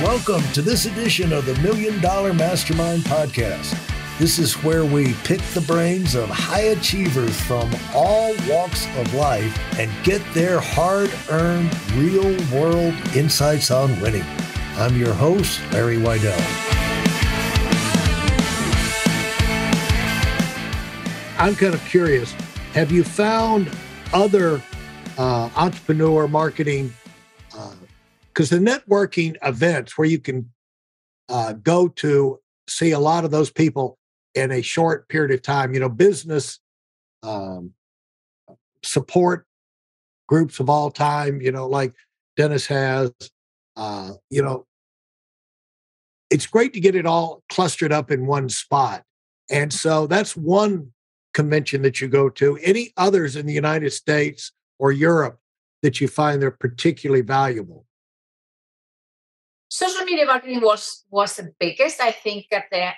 Welcome to this edition of the Million Dollar Mastermind Podcast. This is where we pick the brains of high achievers from all walks of life and get their hard-earned, real-world insights on winning. I'm your host, Larry Weidel. I'm kind of curious, have you found other entrepreneur marketing, because the networking events where you can go to see a lot of those people in a short period of time, business support groups of all time, like Dennis has, it's great to get it all clustered up in one spot. And so that's one convention that you go to. Any others in the United States or Europe that you find they're particularly valuable? Social media marketing was the biggest. I think at the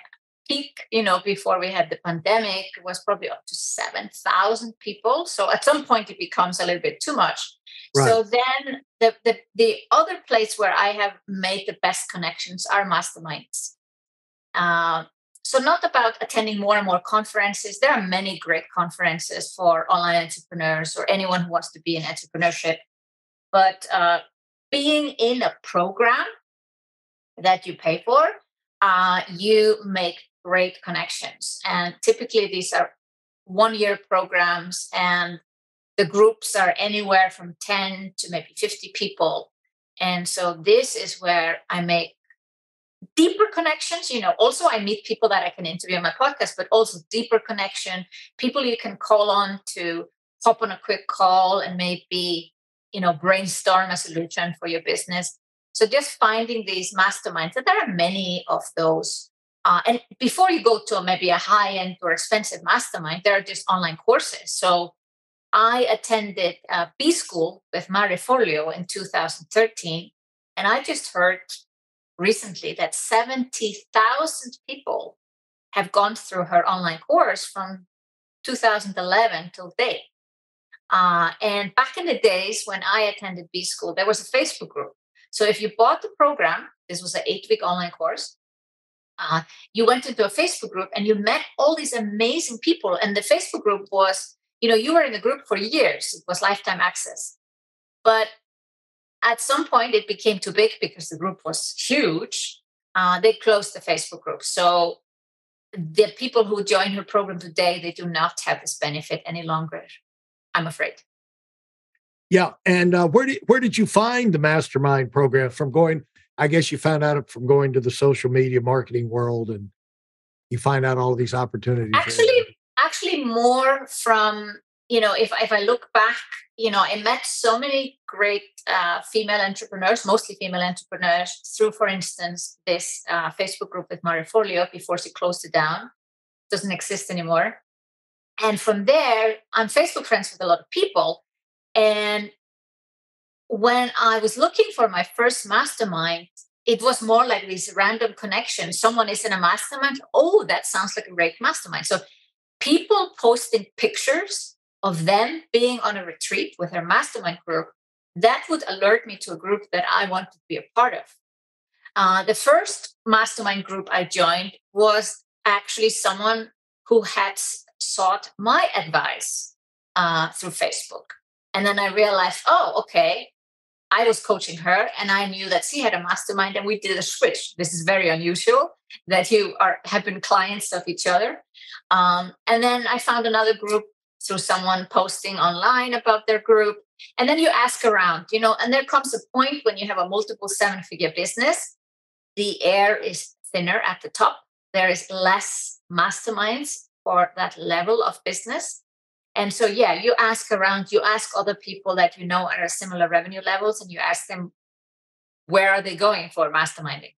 peak, before we had the pandemic, it was probably up to 7,000 people. So at some point it becomes a little bit too much. Right. So then the other place where I have made the best connections are masterminds. So not about attending more and more conferences. There are many great conferences for online entrepreneurs or anyone who wants to be in entrepreneurship. But being in a program that you pay for, you make great connections. And typically these are 1-year programs, and the groups are anywhere from 10 to maybe 50 people. And so this is where I make deeper connections. Also I meet people that I can interview on my podcast, but also deeper connection, people you can call on to hop on a quick call and maybe, brainstorm a solution for your business. So just finding these masterminds, and there are many of those. And before you go to maybe a high-end or expensive mastermind, there are just online courses. So I attended B School with Mari Forleo in 2013. And I just heard recently that 70,000 people have gone through her online course from 2011 till date. And back in the days when I attended B School, there was a Facebook group. So if you bought the program, this was an 8-week online course, you went into a Facebook group and you met all these amazing people. And the Facebook group was, you were in the group for years. It was lifetime access. But at some point, it became too big because the group was huge. They closed the Facebook group. So the people who join her program today, they do not have this benefit any longer, I'm afraid. Yeah. And where did you find the mastermind program from going? I guess you found out from going to the social media marketing world, and you find out all of these opportunities. Actually more from, if I look back, I met so many great female entrepreneurs, mostly female entrepreneurs through, for instance, this Facebook group with Mari Forleo before she closed it down. It doesn't exist anymore. And from there, I'm Facebook friends with a lot of people. And when I was looking for my first mastermind, it was more like these random connections. Someone is in a mastermind. Oh, that sounds like a great mastermind. So people posting pictures of them being on a retreat with their mastermind group, that would alert me to a group that I wanted to be a part of. The first mastermind group I joined was actually someone who had sought my advice through Facebook. And then I realized, okay, I was coaching her and I knew that she had a mastermind, and we did a switch. This is very unusual that you have been clients of each other. And then I found another group through someone posting online about their group. And then you ask around, and there comes a point when you have a multiple 7-figure business, the air is thinner at the top. There is less masterminds for that level of business. And so, you ask around, you ask other people that are at similar revenue levels, and you ask them, where are they going for masterminding?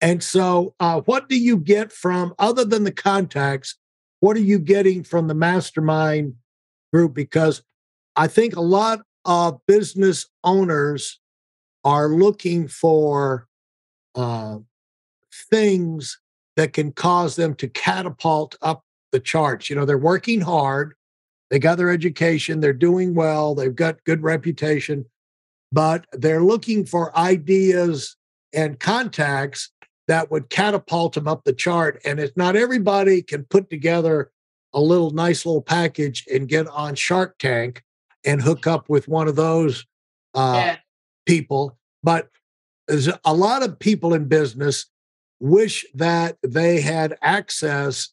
And so what do you get from, other than the contacts, what are you getting from the mastermind group? Because I think a lot of business owners are looking for things that can cause them to catapult up the charts. They're working hard. They got their education. They're doing well. They've got good reputation. but they're looking for ideas and contacts that would catapult them up the chart. And it's not everybody can put together a nice little package and get on Shark Tank and hook up with one of those people. But there's a lot of people in business wish that they had access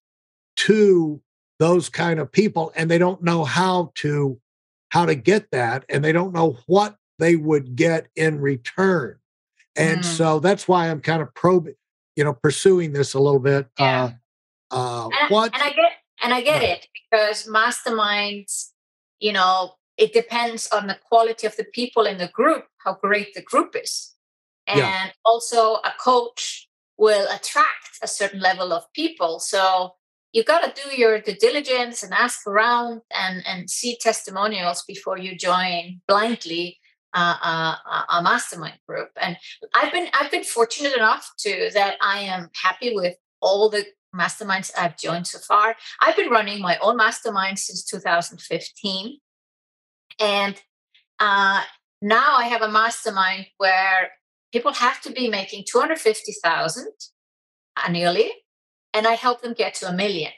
to those kind of people, and they don't know how to get that, and they don't know what they would get in return. And so that's why I'm kind of pursuing this a little bit. Yeah. And I get it, because masterminds, it depends on the quality of the people in the group, how great the group is. And also a coach will attract a certain level of people. So you got to do your due diligence and ask around and see testimonials before you join blindly a mastermind group. And I've been fortunate enough that I am happy with all the masterminds I've joined so far. I've been running my own mastermind since 2015. And now I have a mastermind where people have to be making 250,000 annually, and I help them get to 1 million.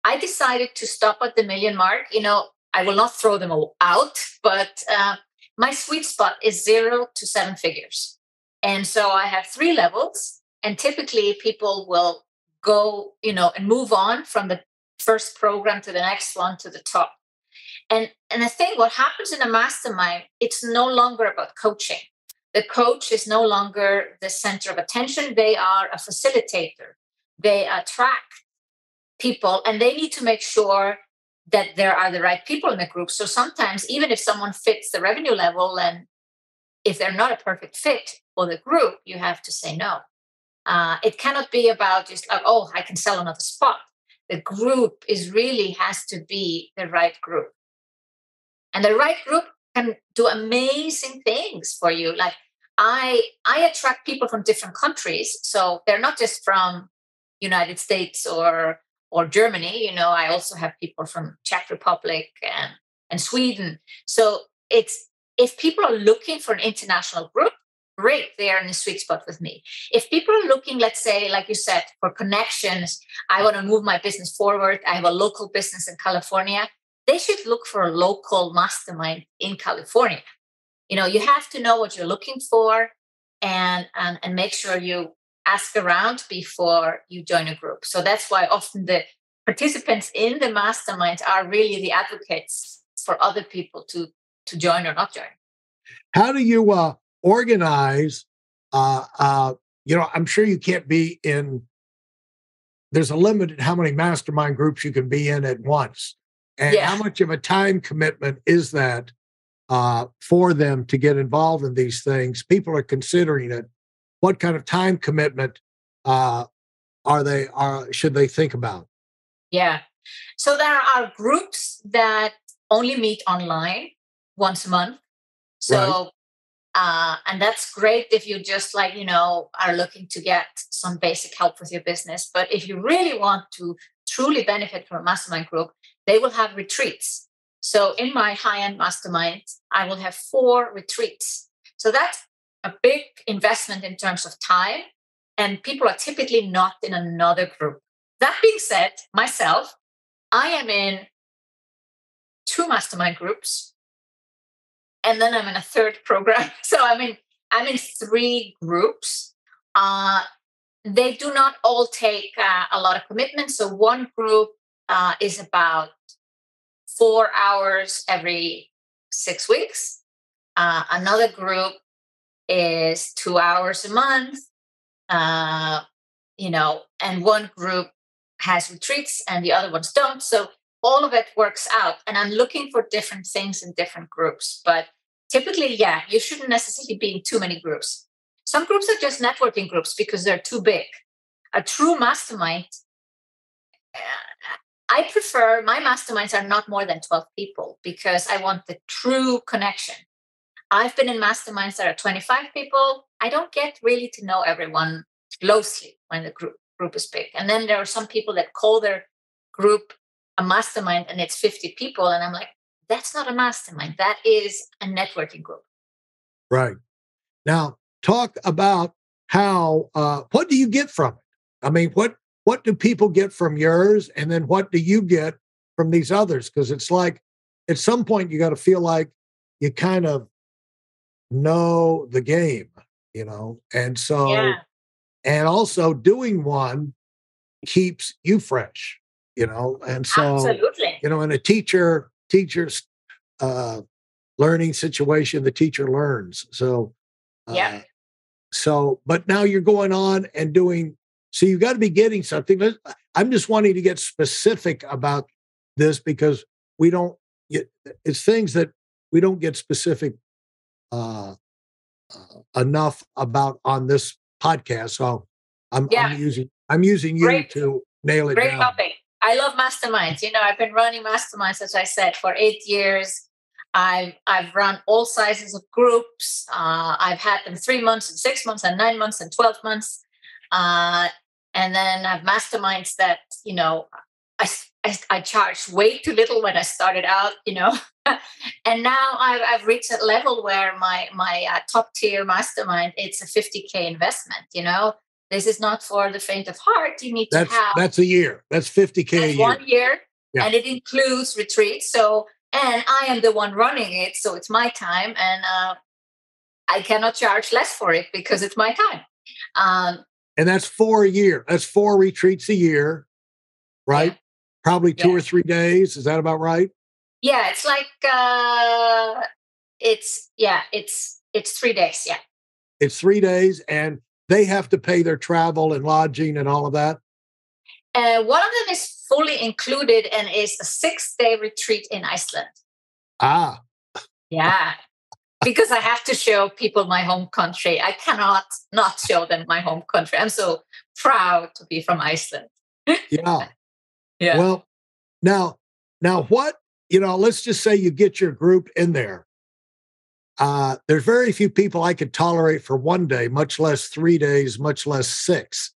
I decided to stop at the 1 million mark. I will not throw them all out, but my sweet spot is 0 to 7 figures. And so I have 3 levels, and typically people will go, and move on from the first program to the next one to the top. And I think what happens in a mastermind, it's no longer about coaching. The coach is no longer the center of attention. They are a facilitator. They attract people, and they need to make sure that there are the right people in the group. So sometimes, even if someone fits the revenue level, and if they're not a perfect fit for the group, you have to say no. It cannot be about just like, oh, I can sell another spot. The group has to be the right group. And the right group can do amazing things for you. Like I attract people from different countries. So they're not just from United States or Germany. I also have people from Czech Republic and Sweden. So if people are looking for an international group, great, they are in the sweet spot with me. If people are looking, let's say, like you said, for connections, I want to move my business forward. I have a local business in California. They should look for a local mastermind in California. You have to know what you're looking for and make sure you ask around before you join a group. So that's why often the participants in the masterminds are really the advocates for other people to join or not join. How do you organize? I'm sure you can't be in. There's a limit at how many mastermind groups you can be in at once. And how much of a time commitment is that for them to get involved in these things? People are considering it. What kind of time commitment should they think about? Yeah. So there are groups that only meet online once a month. So, and that's great if you just are looking to get some basic help with your business. But if you really want to truly benefit from a mastermind group, they will have retreats. So in my high-end mastermind, I will have 4 retreats. So that's a big investment in terms of time. And people are typically not in another group. That being said, myself, I am in 2 mastermind groups. And then I'm in a 3rd program. So I'm in 3 groups. They do not all take a lot of commitment. So one group is about 4 hours every 6 weeks. Another group is 2 hours a month. And one group has retreats and the other ones don't. So all of it works out. And I'm looking for different things in different groups. But typically, you shouldn't necessarily be in too many groups. Some groups are just networking groups because they're too big. A true mastermind, I prefer my masterminds are not more than 12 people because I want the true connection. I've been in masterminds that are 25 people. I don't get really to know everyone closely when the group is big. And then there are some people that call their group a mastermind and it's 50 people. And I'm like, that's not a mastermind. That is a networking group. Right. Now, talk about how, what do you get from it? I mean, what do people get from yours? And then what do you get from these others? Because it's like, at some point, you got to feel like you kind of know the game, And so, Yeah, and also doing one keeps you fresh, And so, absolutely. in a teacher's uh, learning situation, the teacher learns. So, Yeah. uh, but now you're going on and doing, so you've got to be getting something. I'm just wanting to get specific about this because we don't it's things that we don't get specific uh, enough about on this podcast. So Yeah. I'm using you Great. to nail it Great down. topic. I love masterminds. I've been running masterminds, as I said, for 8 years. I've run all sizes of groups. I've had them 3 months and 6 months and 9 months and 12 months. And then I've masterminds that, I charged way too little when I started out, and now I've reached a level where my top tier mastermind, it's a 50K investment. This is not for the faint of heart. You need to have that's a year. That's 50K a that's year. 1 year, Yeah. and it includes retreats. So, and I am the one running it, so it's my time, and I cannot charge less for it because it's my time. And that's 4 a year. That's 4 retreats a year, right? Yeah. Probably 2 or 3 days. Is that about right? Yeah, it's like it's 3 days. Yeah, It's 3 days, and they have to pay their travel and lodging and all of that. One of them is fully included and is a 6-day retreat in Iceland. Ah, Yeah, because I have to show people my home country. I cannot not show them my home country. I'm so proud to be from Iceland. yeah. Yeah. Well, now what, let's just say you get your group in there. There's very few people I could tolerate for 1 day, much less 3 days, much less 6.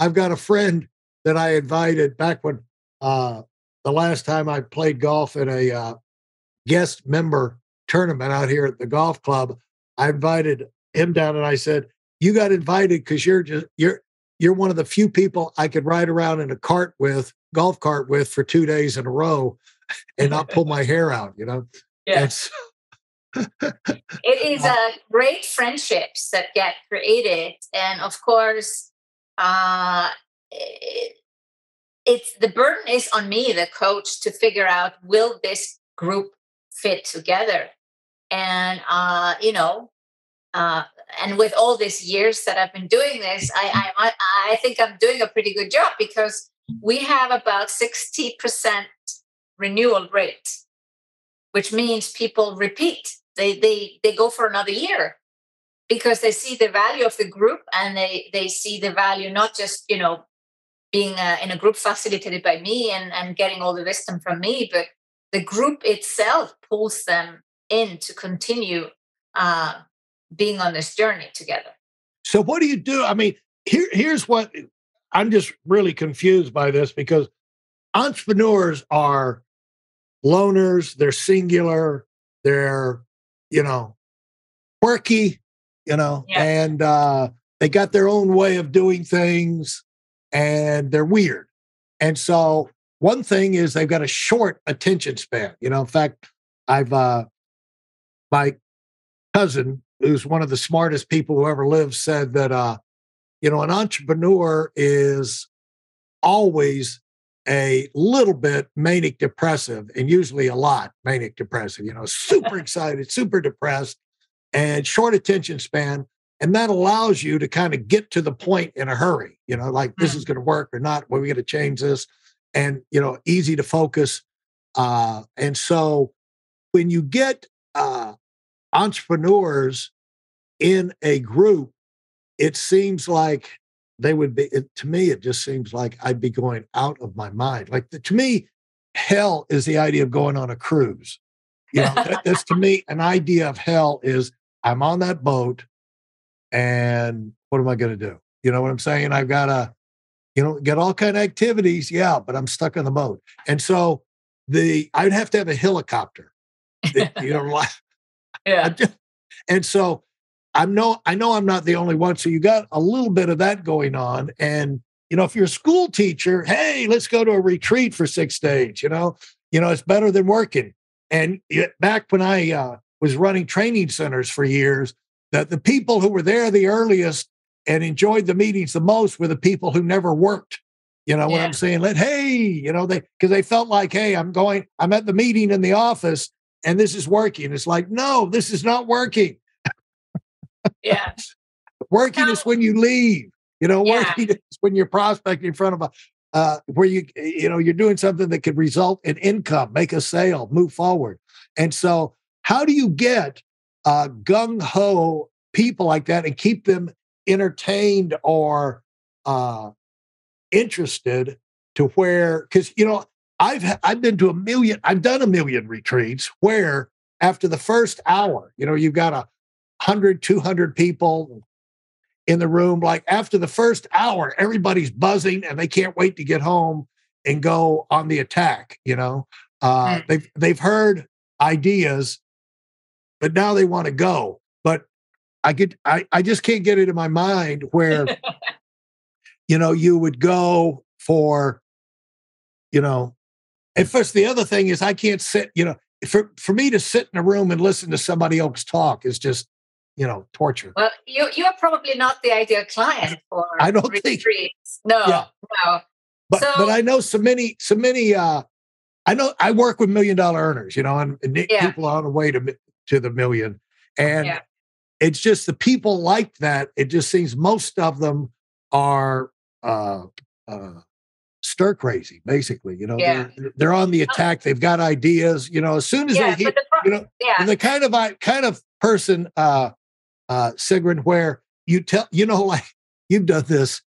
I've got a friend that I invited back when the last time I played golf in a guest member tournament out here at the golf club. I invited him down and I said, "You got invited because you're one of the few people I could ride around in a golf cart with for 2 days in a row and not pull my hair out, Yeah. And so, It is great friendships that get created, and of course, it's the burden is on me, the coach, to figure out, will this group fit together, and and with all these years that I've been doing this, I think I'm doing a pretty good job because we have about 60% renewal rate, which means people repeat. They go for another year because they see the value of the group, and they see the value not just being in a group facilitated by me and getting all the wisdom from me, but the group itself pulls them in to continue being on this journey together. So what do you do? I mean, here's what I'm just really confused by this, because entrepreneurs are loners, they're singular, they're, quirky, Yeah. and they got their own way of doing things, and they're weird. And so one thing is they've got a short attention span. In fact, I've my cousin, who's one of the smartest people who ever lived, said that an entrepreneur is always a little bit manic depressive, and usually a lot manic depressive, super excited, super depressed, and short attention span. And that allows you to kind of get to the point in a hurry, like this is going to work or not, well, we got to change this, and, easy to focus. And so when you get entrepreneurs in a group, it seems like they would be, to me, it just seems like I'd be going out of my mind. Like, to me, hell is the idea of going on a cruise. That's to me, an idea of hell is I'm on that boat, and what am I going to do? You know what I'm saying? I've got to, get all kind of activities. Yeah, but I'm stuck on the boat. And so I'd have to have a helicopter, Yeah. And so I know I'm not the only one. So you got a little bit of that going on. And, if you're a school teacher, hey, let's go to a retreat for 6 days, it's better than working. And back when I was running training centers for years, that the people who were there the earliest and enjoyed the meetings the most were the people who never worked. What I'm saying? Because they felt like, hey, I'm at the meeting in the office and this is working. It's like, no, this is not working. Yeah. Working is when you leave. Working is when you're prospecting in front of where you're doing something that could result in income, make a sale, move forward. And so how do you get gung-ho people like that and keep them entertained or interested to where, because, I've been to I've done 1 million retreats where after the first hour, you've got 100, 200 people in the room. Like after the first hour, everybody's buzzing and they can't wait to get home and go on the attack. They've heard ideas, but now they want to go. But I just can't get it in my mind where, you would go for, at first the other thing is I can't sit, for me to sit in a room and listen to somebody else talk is just, torture. Well, you're probably not the ideal client for I don't retreats. think. No. But I know so many. I know I work with $1 million earners, and people on the way to the million, and it's just the people like that. It just seems most of them are stir crazy, basically. They're on the attack. They've got ideas. As soon as they hear, the kind of person. Sigrun, where you tell, like you've done this,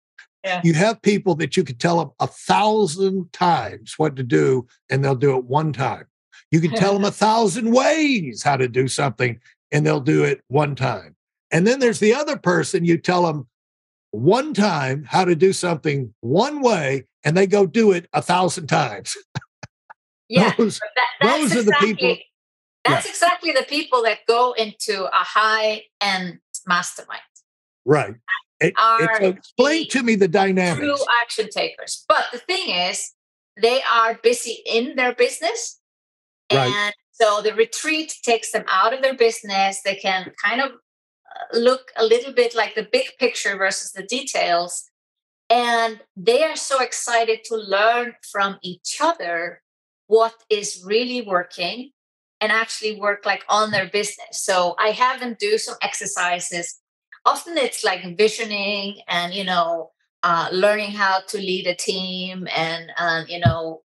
you have people that you could tell them 1,000 times what to do and they'll do it one time. You can tell them 1,000 ways how to do something and they'll do it one time. And then there's the other person, you tell them one time how to do something one way and they go do it 1,000 times. Those are the people. That's exactly the people that go into a high-end mastermind. Right. Explain to me the dynamics. True action takers. But the thing is, they are busy in their business. And so the retreat takes them out of their business. They can kind of look a little bit like the big picture versus the details. And they are so excited to learn from each other what is really working and actually work like on their business. So I have them do some exercises. Often it's like visioning and, learning how to lead a team and,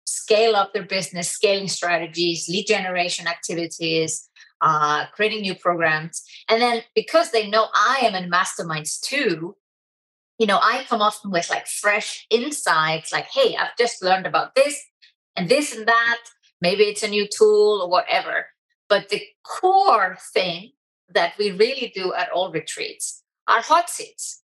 scale up their business, scaling strategies, lead generation activities, creating new programs. And then because they know I am in masterminds too, I come often with like fresh insights, like, hey, I've just learned about this and that. Maybe it's a new tool or whatever. But the core thing that we really do at all retreats are hot seats.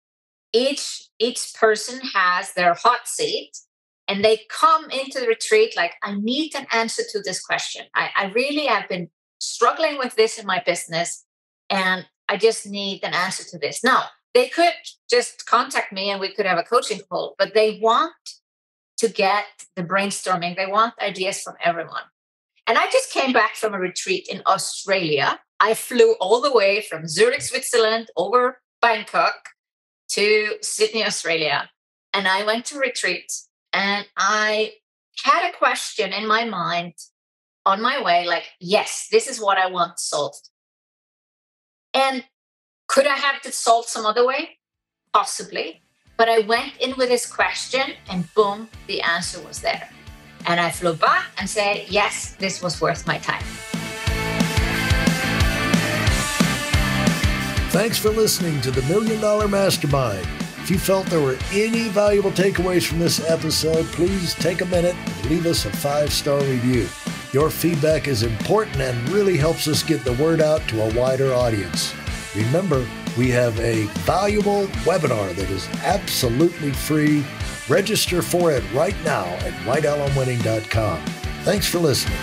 Each person has their hot seat and they come into the retreat like, I need an answer to this question. I really have been struggling with this in my business and I just need an answer to this. Now, they could just contact me and we could have a coaching call, but they want to get the brainstorming. They want ideas from everyone. And I just came back from a retreat in Australia. I flew all the way from Zurich, Switzerland, over Bangkok to Sydney, Australia. And I went to retreat and I had a question in my mind on my way, like, yes, this is what I want solved. And could I have it solved some other way? Possibly. But I went in with this question and boom, the answer was there. And I flew back and said, yes, this was worth my time. Thanks for listening to the $1 Million Mastermind. If you felt there were any valuable takeaways from this episode, please take a minute and leave us a 5-star review. Your feedback is important and really helps us get the word out to a wider audience. Remember, we have a valuable webinar that is absolutely free. Register for it right now at weidelonwinning.com. Thanks for listening.